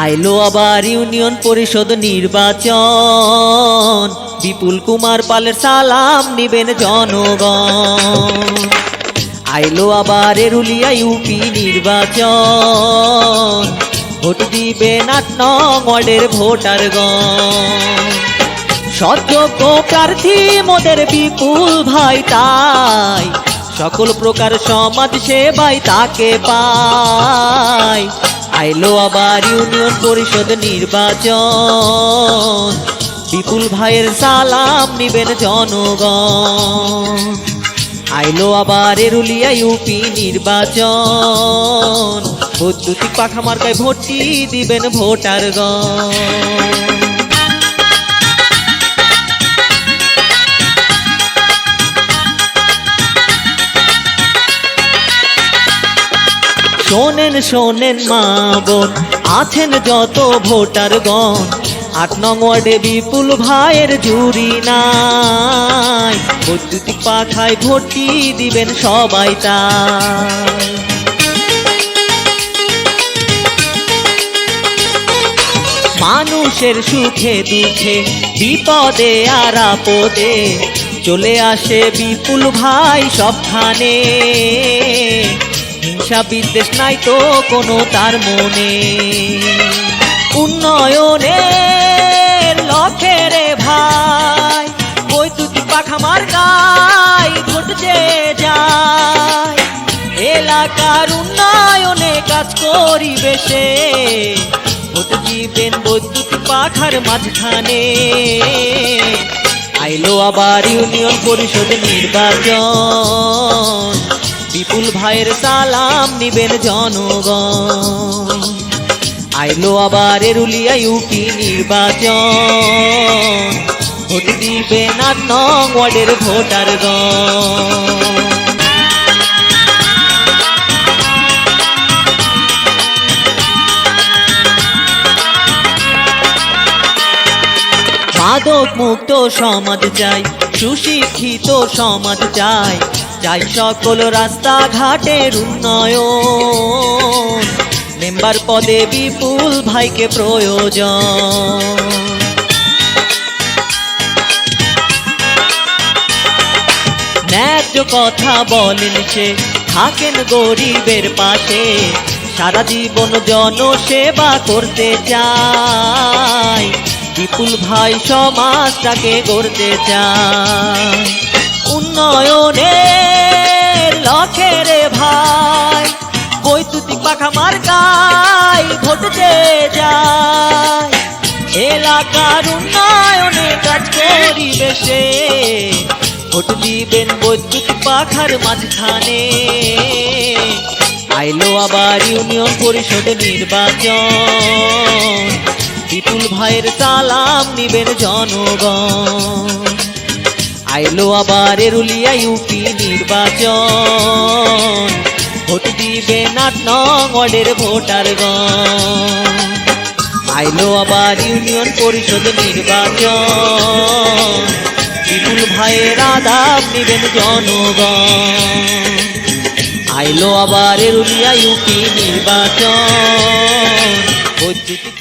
আইলো আবার ইউনিয়ন পরিষদ নির্বাচন, বিপুল কুমার পালের সালাম নিবেন জনগণ। আইলো আবার এরুলিয়া ইউপি নির্বাচন, ভোট দিবেন ৮ নং ওয়ার্ডের ভোটারগণ। সৎযোগ্য প্রার্থী মোদের বিপুল ভাই, তাই সকল প্রকার সমাজ সেবাই তাকে পায়। আইলো আবার ইউনিয়ন পরিষদ নির্বাচন, বিপুল ভাইয়ের সালাম নিবেন জনগণ। আইলো আবার এরুলিয়া ইউপি নির্বাচন, বৈদ্যুতিক পাখা মার্কায় ভোটটি দিবেন ভোটারগণ। শোনেন শোনেন মা বোন, আছেন যত ভোটারগণ, ৮ নং ওয়ার্ডে বিপুল ভাইয়ের জুরি নাই। বৈদ্যুতিক পাখায় ভোটটি দিবেন সবাই তাই। মানুষের সুখে দুঃখে বিপদে আর আপদে চলে আসে বিপুল ভাই সবখানে। হিংসা বিদ্বেষ নাই তো কোনো তার মনে, উন্নয়নের লক্ষ্যে রে ভাই বৈদ্যুতিক পাখা মার্কায় ভোট যে যায়। এলাকার উন্নয়নে কাজ করিবে সে, ভোট দিবেন বৈদ্যুতিক পাখার মাঝখানে। আইলো আবার ইউনিয়ন পরিষদ নির্বাচন, বিপুল ভাইয়ের সালাম নিবেন জনগণ। আইলো আবার এরুলিয়া ইউপি নির্বাচন, ভোট দিবেন ৮ নং ওয়ার্ডের ভোটারগণ। মাদক মুক্ত সমাজ চাই, সুশিক্ষিত সমাজ চাই, চাই সকল রাস্তাঘাটের উন্নয়ন। মেম্বার পদে বিপুল ভাইকে প্রয়োজন। ন্যায্য কথা বলেন সে, থাকেন গরিবের পাশে, সারা জীবন জনসেবা করতে চায়। বিপুল ভাই সমাজটাকে গড়তে চায়, উন্নয়নের লক্ষ্যে রে ভাই বৈদ্যুতিক পাখা মার্কায় ভোট যে যায়। এলাকার উন্নয়নে কাজ করিবে সে, ভোট দিবেন বৈদ্যুতিক পাখার মাঝখানে। আইলো আবার ইউনিয়ন পরিষদ নির্বাচন, বিপুল ভাইয়ের সালাম নিবেন জনগণ। আইলো আবার এরুলিয়া ইউপি নির্বাচন, ভোট দিবেন ৮ নং ওয়ার্ডের ভোটারগণ। আইলো আবার ইউনিয়ন পরিষদ নির্বাচন, বিপুল ভাইয়ের আদাব নিবেন জনগণ। আইলো আবার এরুলিয়া ইউপি নির্বাচন, বৈদ্যুতিক